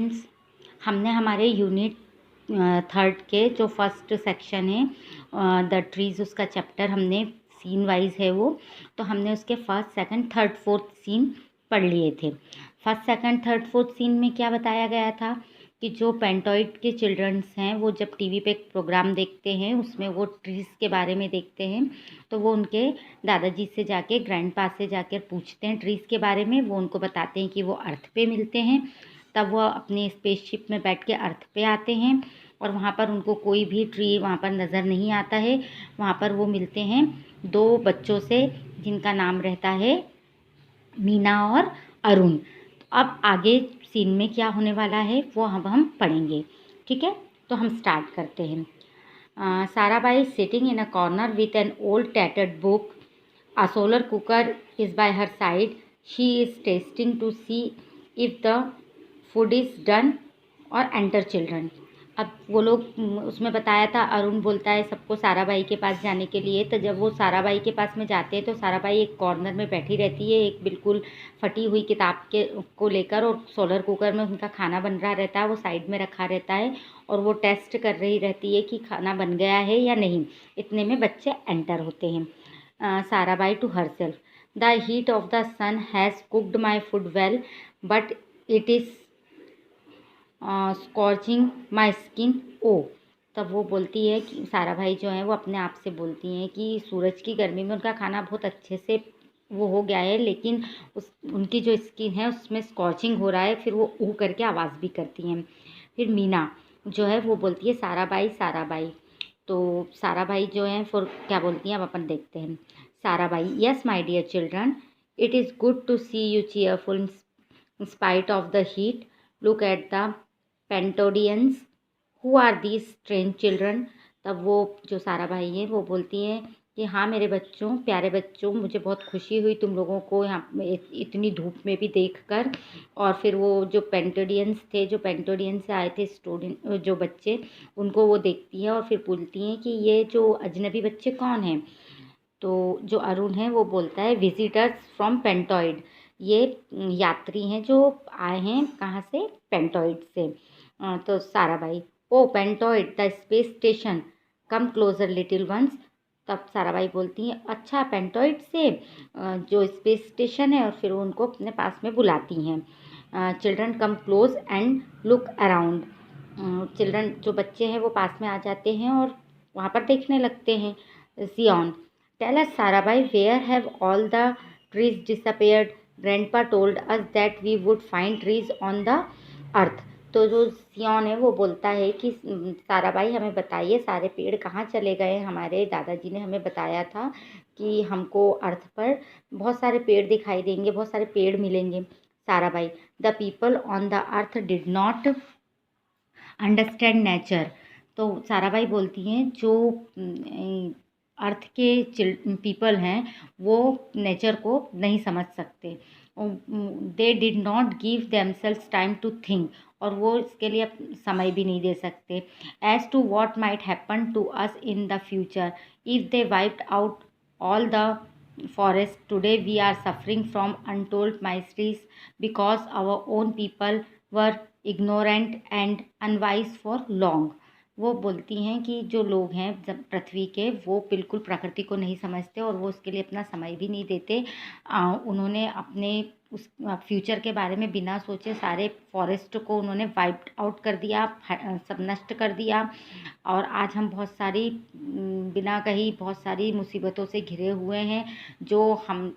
Friends, हमने हमारे unit third के जो फर्स्ट सेक्शन है द ट्रीज़, उसका चैप्टर हमने सीन वाइज है वो, तो हमने उसके first second third fourth scene पढ़ लिए थे। First second third fourth scene में क्या बताया गया था कि जो पेंटॉइड के चिल्ड्रंस हैं वो जब टीवी पे एक प्रोग्राम देखते हैं, उसमें वो ट्रीज़ के बारे में देखते हैं, तो वो उनके दादाजी से जाके, ग्रैंडपा से जाकर पूछते हैं ट्रीज़ के बारे में। वो उनको बताते हैं कि वो अर्थ पे मिलते हैं। तब वो अपने स्पेसशिप में बैठ के अर्थ पे आते हैं और वहाँ पर उनको कोई भी ट्री वहाँ पर नज़र नहीं आता है। वहाँ पर वो मिलते हैं दो बच्चों से जिनका नाम रहता है मीना और अरुण। अब आगे सीन में क्या होने वाला है वो अब हम पढ़ेंगे, ठीक है। तो हम स्टार्ट करते हैं। Sarabhai sitting in a corner with an old tattered book. A solar cooker is by her side. She is tasting to see if the food is done or enter children. अब वो लोग उसमें बताया था, अरुण बोलता है सबको साराबाई के पास जाने के लिए। तो जब वो साराबाई के पास में जाते हैं तो साराबाई एक कॉर्नर में बैठी रहती है, एक बिल्कुल फटी हुई किताब के को लेकर, और सोलर कुकर में उनका खाना बन रहा रहता है, वो साइड में रखा रहता है और वो टेस्ट कर रही रहती है कि खाना बन गया है या नहीं। इतने में बच्चे एंटर होते हैं। Sarabai to herself. The heat of the sun has cooked my food well, but it is scorching my skin. Oh, तब वो बोलती है कि साराभाई जो है वो अपने आप से बोलती हैं कि सूरज की गर्मी में उनका खाना बहुत अच्छे से वो हो गया है, लेकिन उनकी जो स्किन है उसमें स्कॉचिंग हो रहा है। फिर वो ऊ करके आवाज़ भी करती हैं। फिर मीना जो है वो बोलती है साराबाई साराबाई। तो साराबाई जो है फिर क्या बोलती हैं अब अपन देखते हैं। Sarabhai, yes my dear children, it is good to see you cheerful in spite of the heat. Look at the Pentodians. Who are these strange children. तब वो जो साराबाई है वो बोलती हैं कि हाँ मेरे बच्चों, प्यारे बच्चों, मुझे बहुत खुशी हुई तुम लोगों को यहाँ इतनी धूप में भी देखकर। और फिर वो जो पेंटोडियंस थे, जो पेंटोडियंस से आए थे स्टूडेंट, जो बच्चे, उनको वो देखती है और फिर बोलती हैं कि ये जो अजनबी बच्चे कौन हैं। तो जो अरुण है वो बोलता है विजिटर्स फ्रॉम पेंटॉइड. ये यात्री हैं जो आए हैं कहाँ से, पेंटॉइड से. तो Sarabhai, oh Pentoid the space station, come closer little ones. तब साराबाई बोलती हैं अच्छा पेंटॉइड से जो स्पेस स्टेशन है, और फिर वो उनको अपने पास में बुलाती हैं. Children come close and look around. Children जो बच्चे हैं वो पास में आ जाते हैं और वहाँ पर देखने लगते हैं. Zion, tell us Sarabhai, where have all the trees disappeared. Grandpa told us that we would find trees on the earth. तो जो सियोन है वो बोलता है कि साराबाई हमें बताइए सारे पेड़ कहाँ चले गए. हमारे दादाजी ने हमें बताया था कि हमको अर्थ पर बहुत सारे पेड़ दिखाई देंगे, बहुत सारे पेड़ मिलेंगे. Sarabhai, the people on the earth did not understand nature. तो साराबाई बोलती हैं जो अर्थ के पीपल हैं वो नेचर को नहीं समझ सकते. They did not give themselves time to think. और वो इसके लिए समय भी नहीं दे सकते. As to what might happen to us in the future if they wiped out all the forest. Today we are suffering from untold miseries because our own people were ignorant and unwise for long. वो बोलती हैं कि जो लोग हैं पृथ्वी के, वो बिल्कुल प्रकृति को नहीं समझते और वो उसके लिए अपना समय भी नहीं देते. उन्होंने अपने उस फ्यूचर के बारे में बिना सोचे सारे फॉरेस्ट को उन्होंने वाइप्ड आउट कर दिया, सब नष्ट कर दिया. और आज हम बहुत सारी बिना कहीं बहुत सारी मुसीबतों से घिरे हुए हैं, जो हम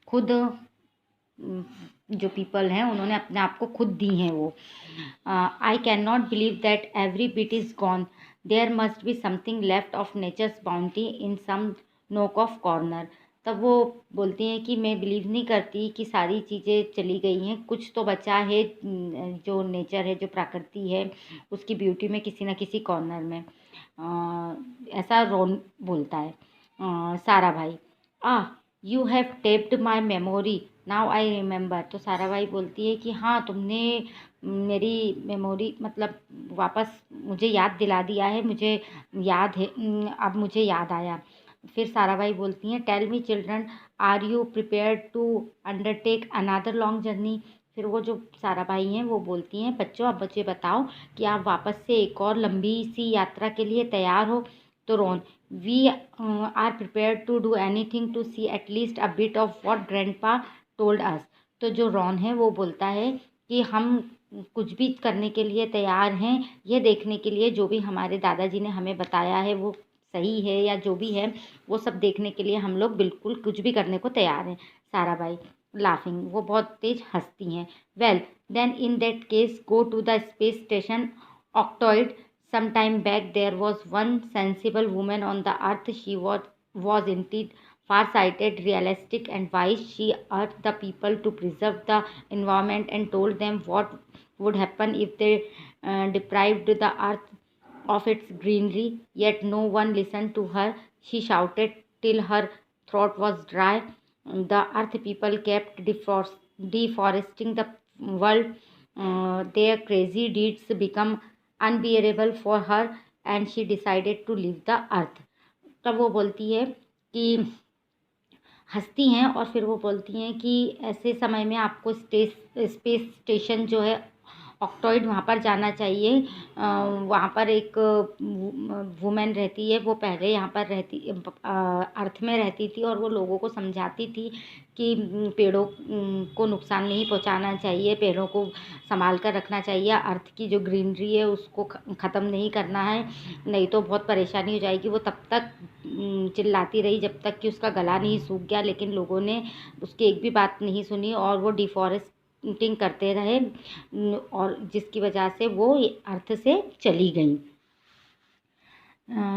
खुद जो पीपल हैं उन्होंने अपने आप को खुद दी हैं. वो I can not believe that every bit is gone. There must be something left of nature's bounty in some nook of corner. तब वो बोलती हैं कि मैं बिलीव नहीं करती कि सारी चीज़ें चली गई हैं, कुछ तो बचा है. जो नेचर है, जो प्रकृति है, उसकी ब्यूटी में किसी न किसी कॉर्नर में. ऐसा रोन बोलता है. Sarabhai, you have taped my memory, now I remember. तो साराभाई बोलती है कि हाँ तुमने मेरी मेमोरी मतलब वापस मुझे याद दिला दिया है, मुझे याद है, अब मुझे याद आया. फिर साराभाई बोलती हैं tell me children, are you prepared to undertake another long journey. फिर वो जो सारा भाई हैं वो बोलती हैं, बच्चों अब मुझे बताओ कि आप वापस से एक और लंबी सी यात्रा के लिए तैयार हो? तो Ron, we are prepare to do anything to see at least a bit of what grandpa told us. तो जो रॉन है वो बोलता है कि हम कुछ भी करने के लिए तैयार हैं, ये देखने के लिए जो भी हमारे दादाजी ने हमें बताया है वो सही है या जो भी है वो सब देखने के लिए हम लोग बिल्कुल कुछ भी करने को तैयार हैं। सारा भाई लाफिंग, वो बहुत तेज हंसती हैं। Well then in that case go to the space station Octoid. Some time back there was one sensible women on the earth. She was indeed far-sighted, realistic, and wise. She urged the people to preserve the environment and told them what would happen if they deprived the earth of its greenery. Yet no one listened to her. She shouted till her throat was dry. The earth people kept deforesting the world. Their crazy deeds become unbearable for her, and she decided to leave the earth. तब वो बोलती है कि हंसती हैं और फिर वो बोलती हैं कि ऐसे समय में आपको स्पेस स्टेशन जो है ऑक्टॉइड वहाँ पर जाना चाहिए। वहाँ पर एक वुमेन रहती है, वो पहले यहाँ पर अर्थ में रहती थी और वो लोगों को समझाती थी कि पेड़ों को नुकसान नहीं पहुँचाना चाहिए, पेड़ों को संभाल कर रखना चाहिए, अर्थ की जो ग्रीनरी है उसको ख़त्म नहीं करना है, नहीं तो बहुत परेशानी हो जाएगी। वो तब तक चिल्लाती रही जब तक कि उसका गला नहीं सूख गया, लेकिन लोगों ने उसकी एक भी बात नहीं सुनी और वो डिफॉरेस्टिंग करते रहे और जिसकी वजह से वो अर्थ से चली गई।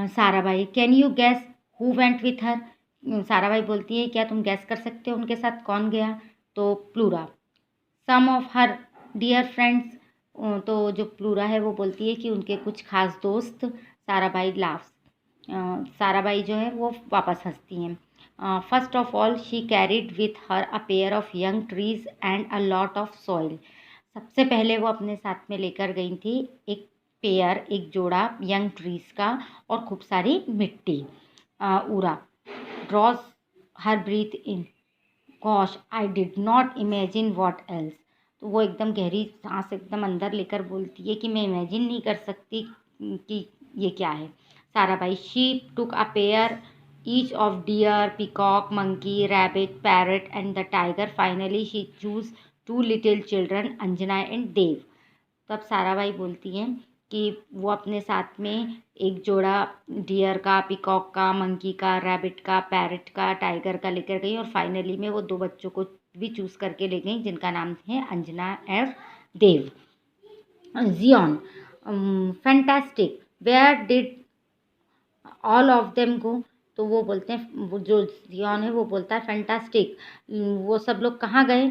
सारा भाई, can you gas who went with her? सारा भाई बोलती है, क्या तुम गैस कर सकते हो उनके साथ कौन गया? तो Plura, some of her dear friends. तो जो प्लूरा है वो बोलती है कि उनके कुछ खास दोस्त। सारा भाई लाफ्स। सारा भाई जो है वो वापस हंसती हैं। First of all she carried with her a pair of young trees and a lot of soil. सबसे पहले वो अपने साथ में लेकर गई थी एक जोड़ा यंग ट्रीज का और खूब सारी मिट्टी। Plura draws her breath in, gosh I did not imagine what else. तो वो एकदम गहरी सांस एकदम अंदर लेकर बोलती है कि मैं इमेजिन नहीं कर सकती कि ये क्या है। Sarabhai, she took a pair each of deer, peacock, monkey, rabbit, parrot and the tiger. Finally she choose 2 little children, Anjana and Dev. तब सारा भाई बोलती हैं कि वो अपने साथ में एक जोड़ा डियर का, पीकॉक का, मंकी का, रैबिट का, पैरट का, टाइगर का लेकर गई और फाइनली में वो 2 बच्चों को भी चूज करके ले गई जिनका नाम है अंजना और Dev. Zion, fantastic, where did all of them go? तो वो बोलते हैं, वो जो जियॉन है वो बोलता है फैंटास्टिक, वो सब लोग कहाँ गए?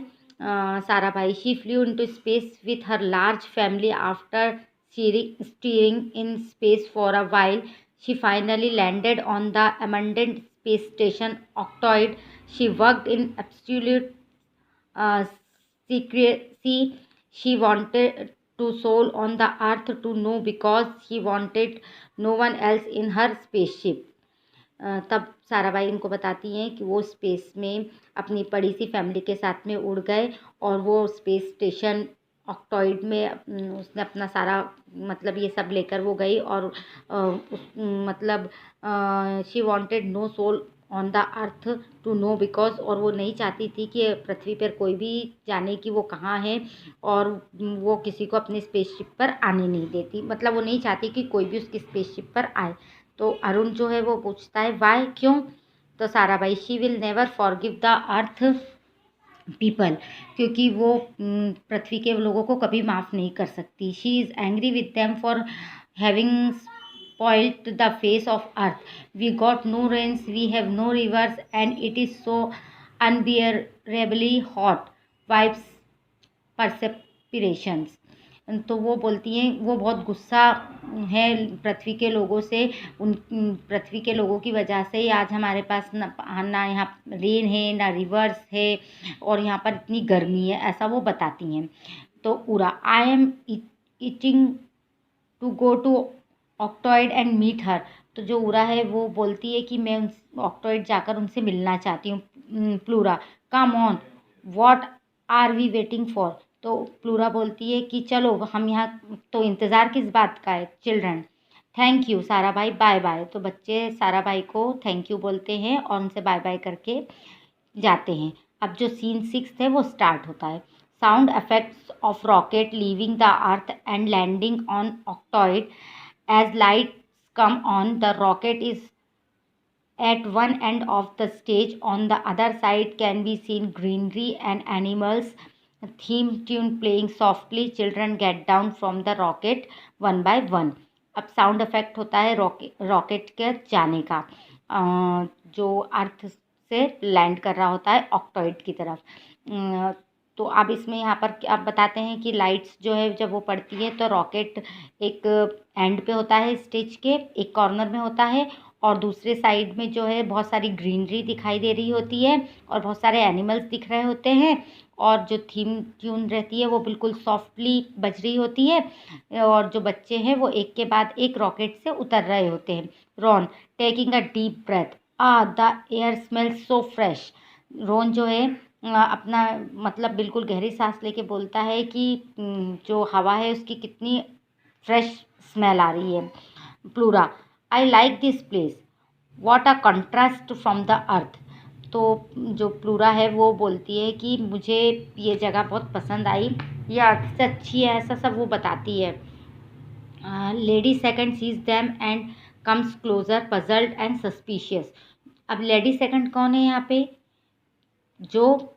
सारा भाई, she flu into space with her large family after steering in space for a while. She finally landed on the abandoned space station Octoid. She worked in absolute secrecy. She wanted to soul on the earth to know because she wanted no one else in her spaceship. तब सारा भाई इनको बताती हैं कि वो space में अपनी बड़ी सी फैमिली के साथ में उड़ गए और वो स्पेस स्टेशन ऑक्टॉइड में उसने अपना सारा मतलब ये सब लेकर वो गई और मतलब she wanted no soul on the earth to know because, और वो नहीं चाहती थी कि पृथ्वी पर कोई भी जाने कि वो कहाँ है और वो किसी को अपनी स्पेसशिप पर आने नहीं देती, मतलब वो नहीं चाहती कि कोई भी उसकी स्पेसशिप पर आए। तो अरुण जो है वो पूछता है वाई, क्यों? तो सारा भाई, she will never forgive the earth people, क्योंकि वो पृथ्वी के लोगों को कभी माफ़ नहीं कर सकती। She is angry with them for having spoiled the face of earth. We got no rains, we have no rivers, and it is so unbearably hot. Wipes perspirations. तो वो बोलती हैं वो बहुत गुस्सा है पृथ्वी के लोगों से, उन पृथ्वी के लोगों की वजह से ही आज हमारे पास ना यहाँ रेन है ना रिवर्स है और यहाँ पर इतनी गर्मी है, ऐसा वो बताती हैं। तो Ura, I am eating to go to Octoid and meet her. तो जो उरा है वो बोलती है कि मैं ऑक्टॉइड जाकर उनसे मिलना चाहती हूँ। Plura, come on, what are we waiting for? तो प्लूरा बोलती है कि चलो हम यहाँ, तो इंतज़ार किस बात का है। चिल्ड्रन, थैंक यू सारा भाई, बाय बाय। तो बच्चे सारा भाई को थैंक यू बोलते हैं और उनसे बाय बाय करके जाते हैं। अब जो सीन 6 है वो स्टार्ट होता है। Sound effects of rocket leaving the earth and landing on Octoid as lights come on the rocket is at one end of the stage. On the other side can be seen greenery and animals. Theme tune playing softly. Children get down from the rocket one by one. अब sound effect होता है rocket के जाने का, जो अर्थ से land कर रहा होता है ऑक्टॉइड की तरफ। तो अब इसमें यहाँ पर आप बताते हैं कि लाइट्स जो है जब वो पड़ती है तो रॉकेट एक एंड पे होता है, स्टेज के एक कॉर्नर में होता है, और दूसरे साइड में जो है बहुत सारी ग्रीनरी दिखाई दे रही होती है और बहुत सारे एनिमल्स दिख रहे होते हैं, और जो थीम ट्यून रहती है वो बिल्कुल सॉफ्टली बज रही होती है, और जो बच्चे हैं वो एक के बाद एक रॉकेट से उतर रहे होते हैं। Ron taking a deep breath, the air smells so fresh. Ron जो है अपना मतलब बिल्कुल गहरी सांस लेके बोलता है कि जो हवा है उसकी कितनी फ्रेश स्मेल आ रही है। Pleura, I like this place, what a contrast from the earth. तो जो प्लूरा है वो बोलती है कि मुझे ये जगह बहुत पसंद आई, ये अर्थ से अच्छी है, ऐसा सब वो बताती है। Lady second sees them and comes closer puzzled and suspicious. अब लेडी सेकंड कौन है यहाँ पे? जो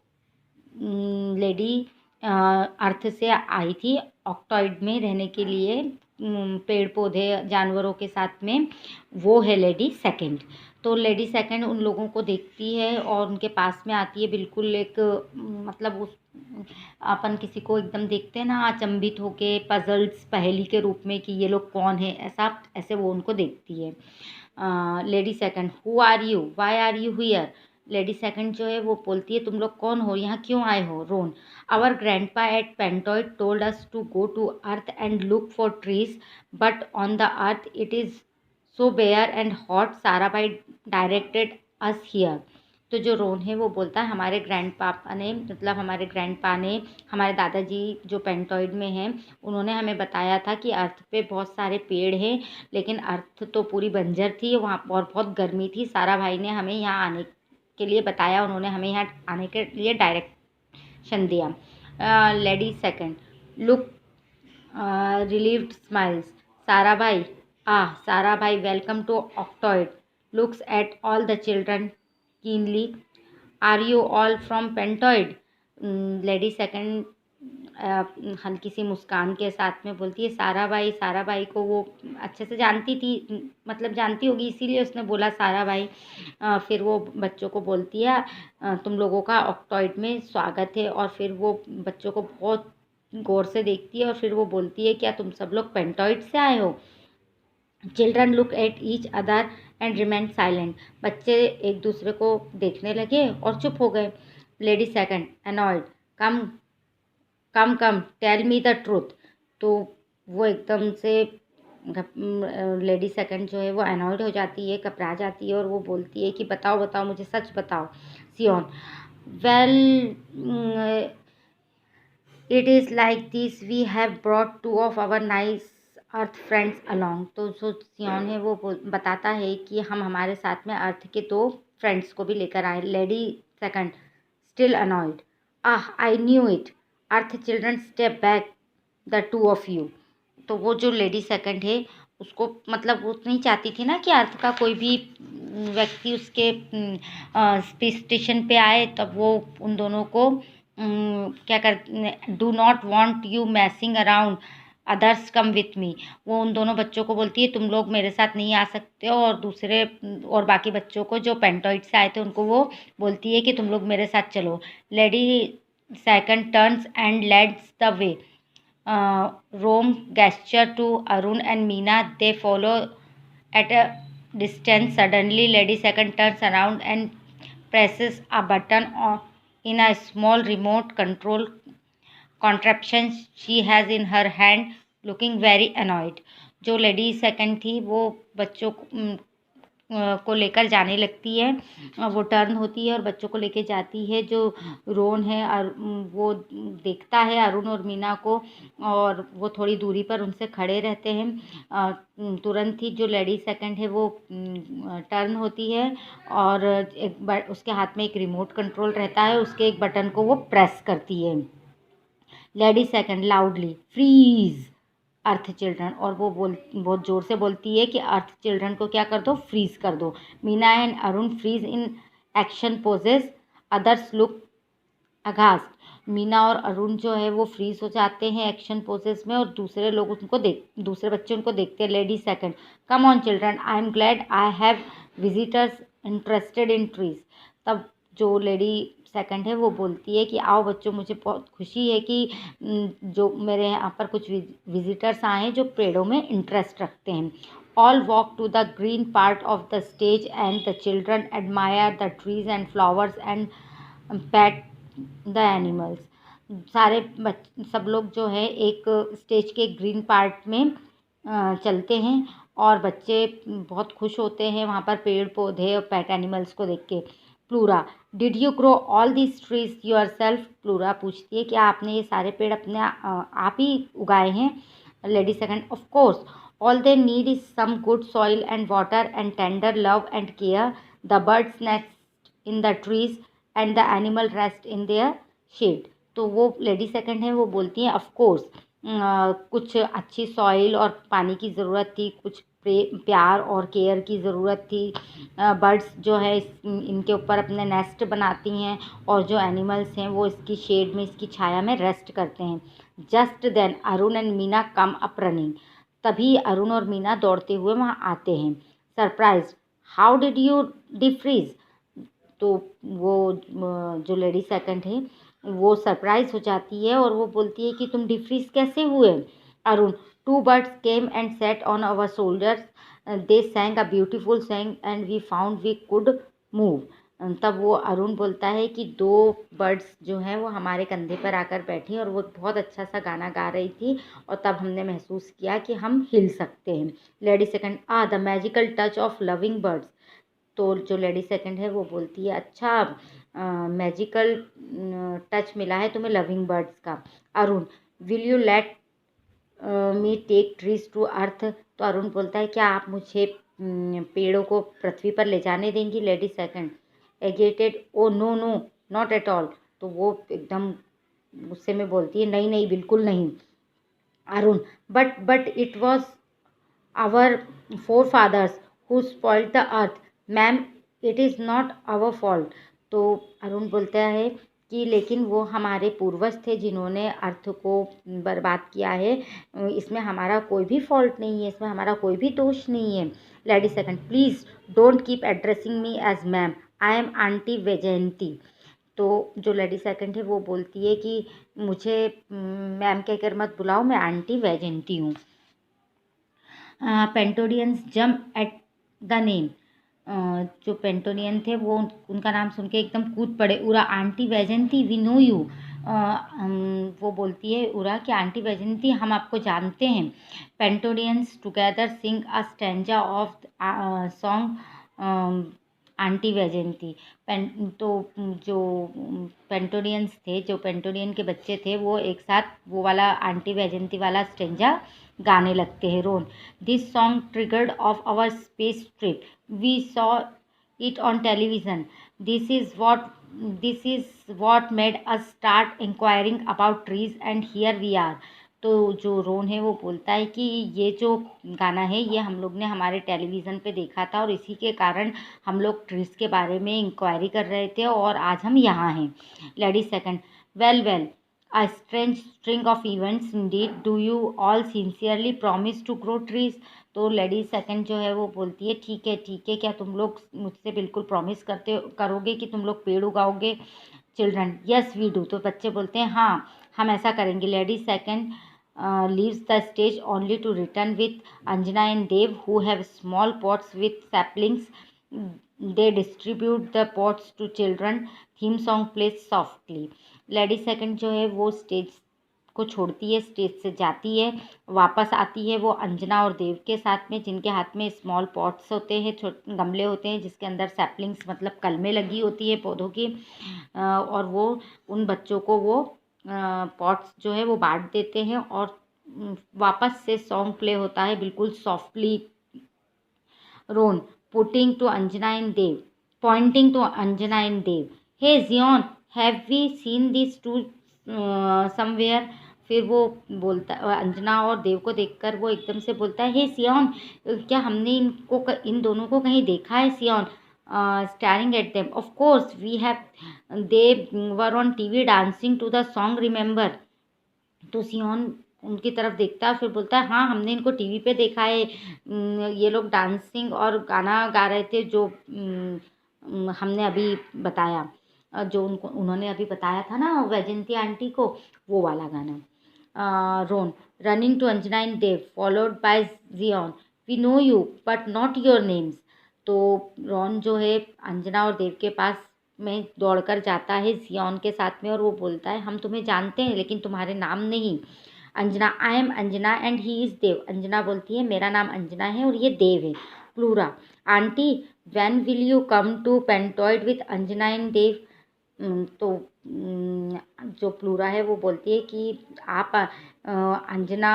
लेडी अर्थ से आई थी ऑक्टॉइड में रहने के लिए, पेड़ पौधे जानवरों के साथ में, वो है लेडी सेकंड। तो लेडी सेकंड उन लोगों को देखती है और उनके पास में आती है, बिल्कुल एक मतलब उस अपन किसी को एकदम देखते हैं ना अचंभित होके, पजल्स पहेली के रूप में कि ये लोग कौन है, ऐसे वो उनको देखती है। Lady second, who are you, why are you here. Lady second जो है वो बोलती है तुम लोग कौन हो, यहाँ क्यों आए हो। Ron, our grandpa at Pentoid told us to go to earth and look for trees, but on the earth it is so bare and hot, Sarabhai directed us here. तो जो रोन है वो बोलता है हमारे ग्रैंडपापा ने, मतलब हमारे ग्रैंडपा ने, हमारे दादाजी जो पेंटॉइड में हैं, उन्होंने हमें बताया था कि अर्थ पे बहुत सारे पेड़ हैं, लेकिन अर्थ तो पूरी बंजर थी वहाँ और बहुत गर्मी थी। सारा भाई ने हमें यहाँ आने के लिए बताया, उन्होंने हमें यहाँ आने के लिए डायरेक्शन दिया। Lady second, look relieved smiles, Sarabhai, Sarabhai welcome to Octoid, looks at all the children keenly, are you all from Pentoid. Lady second हल्की सी मुस्कान के साथ में बोलती है सारा भाई को वो अच्छे से जानती थी, मतलब जानती होगी इसीलिए उसने बोला सारा भाई। फिर वो बच्चों को बोलती है तुम लोगों का ऑक्टॉइड में स्वागत है, और फिर वो बच्चों को बहुत गौर से देखती है और फिर वो बोलती है क्या तुम सब लोग पेंटॉइड से आए हो। Children look at each other and remain silent, बच्चे एक दूसरे को देखने लगे और चुप हो गए। Lady second annoyed, come come come tell me the truth. तो वो एकदम से लेडी सेकंड जो है वो अनॉयड हो जाती है, घबरा जाती है, और वो बोलती है कि बताओ बताओ मुझे सच बताओ। Zion, well it is like this, we have brought two of our nice earth friends along. तो जो सियोन है वो बताता है कि हम हमारे साथ में अर्थ के 2 फ्रेंड्स को भी लेकर आए। Lady second still annoyed, I knew it, earth children step back the 2 of you. तो वो जो लेडी सेकंड है उसको मतलब वो नहीं चाहती थी ना कि अर्थ का कोई भी व्यक्ति उसके स्पेस स्टेशन पे आए, तब वो उन दोनों को क्या कर, do not want you मैसिंग around, others come with me. वो उन दोनों बच्चों को बोलती है तुम लोग मेरे साथ नहीं आ सकते हो, और दूसरे और बाकी बच्चों को जो पेंटॉइड से आए थे उनको वो बोलती है कि तुम लोग मेरे साथ चलो। Lady second turns and leads the way, Rom gesture to Arun and Meena, they follow at a distance. Suddenly lady second turns around and presses a button in a small remote control contraption she has in her hand, looking very annoyed. जो lady second थी वो बच्चों को लेकर जाने लगती है। वो टर्न होती है और बच्चों को लेके जाती है। जो रोन है वो देखता है अरुण और मीना को, और वो थोड़ी दूरी पर उनसे खड़े रहते हैं। तुरंत ही जो लेडी सेकंड है वो टर्न होती है और उसके हाथ में एक रिमोट कंट्रोल रहता है, उसके एक बटन को वो प्रेस करती है। लेडी सेकंड लाउडली फ्रीज अर्थ चिल्ड्रन, और वो बहुत ज़ोर से बोलती है कि अर्थ चिल्ड्रन को क्या कर दो, फ्रीज कर दो। Meena and Arun freeze in action poses, others look aghast. Meena और अरुण जो है वो फ्रीज हो जाते हैं एक्शन पोजेस में, और दूसरे बच्चे उनको देखते हैं। Lady second come on children, I am glad I have visitors interested in trees. तब जो लेडी सेकंड है वो बोलती है कि आओ बच्चों, मुझे बहुत खुशी है कि जो मेरे यहाँ पर कुछ विजिटर्स आए हैं जो पेड़ों में इंटरेस्ट रखते हैं। All walk to the green part of the stage and the children admire the trees and flowers and pat the animals. सब लोग जो है एक स्टेज के ग्रीन पार्ट में चलते हैं और बच्चे बहुत खुश होते हैं वहाँ पर पेड़ पौधे और पेट एनिमल्स को देख के। Pleura did you grow all this trees your self. Pleura पूछती है कि आपने ये सारे पेड़ अपने आप ही उगाए हैं। Lady second of course, all they need is some good soil and water and tender love and care. The birds nest in the trees and the animal rest in their shade. तो वो lady second है वो बोलती हैं of course कुछ अच्छी soil और पानी की ज़रूरत थी, कुछ प्यार और केयर की ज़रूरत थी। बर्ड्स जो है इनके ऊपर अपने नेस्ट बनाती हैं, और जो एनिमल्स हैं वो इसकी शेड में, इसकी छाया में रेस्ट करते हैं। Just then Arun and Meena come up running. तभी अरुण और मीना दौड़ते हुए वहाँ आते हैं। Surprise how did you defreeze. तो वो जो लेडी सेकंड है वो सरप्राइज हो जाती है और वो बोलती है कि तुम डिफ्रीज कैसे हुए। Arun two birds came and sat on our shoulders, they sang a beautiful song and we found we could move. तब वो अरुण बोलता है कि दो बर्ड्स जो हैं वो हमारे कंधे पर आकर बैठी और वो बहुत अच्छा सा गाना गा रही थी, और तब हमने महसूस किया कि हम हिल सकते हैं। Lady second the magical touch of loving birds. तो जो लेडी सेकंड है वो बोलती है अच्छा मैजिकल टच मिला है तुम्हें लविंग बर्ड्स का। Arun will you let me take trees to earth. तो अरुण बोलता है क्या आप मुझे पेड़ों को पृथ्वी पर ले जाने देंगी। Lady second agitated oh no no not at all. तो वो एकदम गुस्से में बोलती है नहीं नहीं बिल्कुल नहीं। Arun but it was our forefathers who spoiled the earth. Ma'am it is not our fault. तो अरुण बोलता है कि लेकिन वो हमारे पूर्वज थे जिन्होंने अर्थ को बर्बाद किया है, इसमें हमारा कोई भी फॉल्ट नहीं है, इसमें हमारा कोई भी दोष नहीं है। Lady second please don't keep addressing me as ma'am, I am aunty Vaijayanti. तो जो लेडी सेकंड है वो बोलती है कि मुझे मैम कहकर मत बुलाओ, मैं आंटी वैजयंती हूँ। पेंटोडियंस जम्प एट द नेम। जो पेंटोनियन थे वो उनका नाम सुन के एकदम कूद पड़े। Hurrah aunty Vaijayanti we know you. वो बोलती है उरा कि आंटी वैजयंती हम आपको जानते हैं। Pentodians together sing a stanza of song aunty Vaijayanti. तो जो पेंटोडियंस थे, जो पेंटोडियन के बच्चे थे, वो एक साथ वो वाला आंटी वैजयंती वाला स्टेंजा गाने लगते हैं। Ron this song triggered off our space trip, we saw it on television, this is what made us start inquiring about trees and here we are. तो जो रोन है वो बोलता है कि ये जो गाना है ये हम लोग ने हमारे टेलीविज़न पे देखा था और इसी के कारण हम लोग ट्रीज़ के बारे में इंक्वायरी कर रहे थे और आज हम यहाँ हैं। Lady second well a strange string of events indeed, do you all sincerely promise to grow trees. तो लेडी सेकंड जो है वो बोलती है ठीक है, क्या तुम लोग मुझसे बिल्कुल प्रॉमिस करोगे कि तुम लोग पेड़ उगाओगे। Children yes we do. तो बच्चे बोलते हैं हाँ हम ऐसा करेंगे। Lady second leaves the stage only to return with Anjana and Dev, who have small pots with saplings. They distribute the pots to children. Theme song plays softly. Lady second जो है वो स्टेज को छोड़ती है, stage से जाती है, वापस आती है वो अंजना और देव के साथ में, जिनके हाथ में स्मॉल पॉट्स होते हैं, छोटे गमले होते हैं जिसके अंदर सैपलिंग्स मतलब कलमें लगी होती है पौधों की। और वो उन बच्चों को वो पॉट्स जो है वो बांट देते हैं और वापस से सॉन्ग प्ले होता है बिल्कुल softly. Ron putting to Anjana and Dev, pointing to Anjana and Dev, hey Zion have we seen this two somewhere. फिर वो बोलता, अंजना और देव को देखकर वो एकदम से बोलता है, हे सियोन, क्या हमने इन दोनों को कहीं देखा है Zion? Staring at them, of course we have, they were on TV dancing to the song remember. तो सियोन उनकी तरफ देखता है फिर बोलता है, हाँ हमने इनको टीवी पे देखा है, ये लोग डांसिंग और गाना गा रहे थे जो हमने अभी बताया, जो उन्होंने अभी बताया था ना वैजंती आंटी को, वो वाला गाना। Ron running to Anjana and Dev followed by Zion, we know you but not your names. तो रॉन जो है अंजना और देव के पास में दौड़कर जाता है जियोन के साथ में और वो बोलता है, हम तुम्हें जानते हैं लेकिन तुम्हारे नाम नहीं। Anjana, I am Anjana and he is Dev. Anjana बोलती है, मेरा नाम अंजना है और ये देव है। Plura, aunty when will you come to Pentoid with Anjana and Dev. तो जो प्लूरा है वो बोलती है कि आप अंजना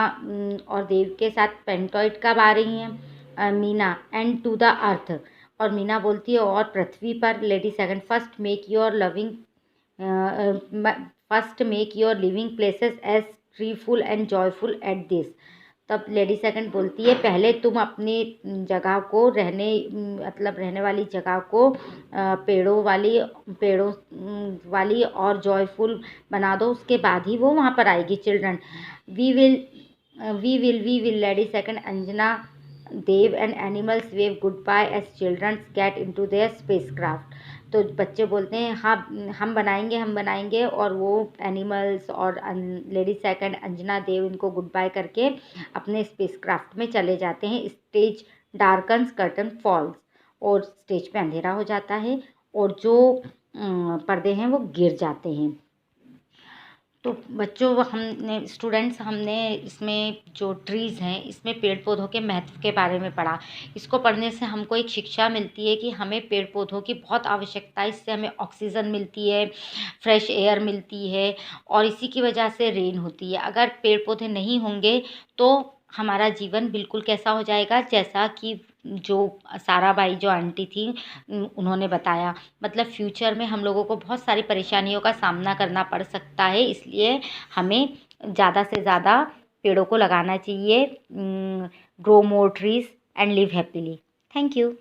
और देव के साथ पेंटॉइड कब आ रही हैं? Meena, and to the earth. और मीना बोलती है, और पृथ्वी पर। Lady second, first make your living places as treeful and joyful at this. तब लेडी सेकंड बोलती है, पहले तुम अपनी जगह को रहने वाली जगह को पेड़ों वाली और जॉयफुल बना दो, उसके बाद ही वो वहाँ पर आएगी। Children, we will lady second Anjana, Dev and animals wave goodbye as children get into their spacecraft. तो बच्चे बोलते हैं, हाँ हम बनाएंगे और वो एनिमल्स और लेडी सेकंड अंजना देव इनको गुड बाय करके अपने स्पेसक्राफ्ट में चले जाते हैं। स्टेज डार्कन्स, कर्टन फॉल्स, और स्टेज पे अंधेरा हो जाता है और जो पर्दे हैं वो गिर जाते हैं। तो बच्चों, हमने इसमें जो ट्रीज़ हैं इसमें पेड़ पौधों के महत्व के बारे में पढ़ा। इसको पढ़ने से हमको एक शिक्षा मिलती है कि हमें पेड़ पौधों की बहुत आवश्यकता है। इससे हमें ऑक्सीजन मिलती है, फ्रेश एयर मिलती है और इसी की वजह से रेन होती है। अगर पेड़ पौधे नहीं होंगे तो हमारा जीवन बिल्कुल कैसा हो जाएगा, जैसा कि जो साराबाई जो आंटी थी उन्होंने बताया। मतलब फ्यूचर में हम लोगों को बहुत सारी परेशानियों का सामना करना पड़ सकता है, इसलिए हमें ज़्यादा से ज़्यादा पेड़ों को लगाना चाहिए। Grow more trees and live happily. Thank you.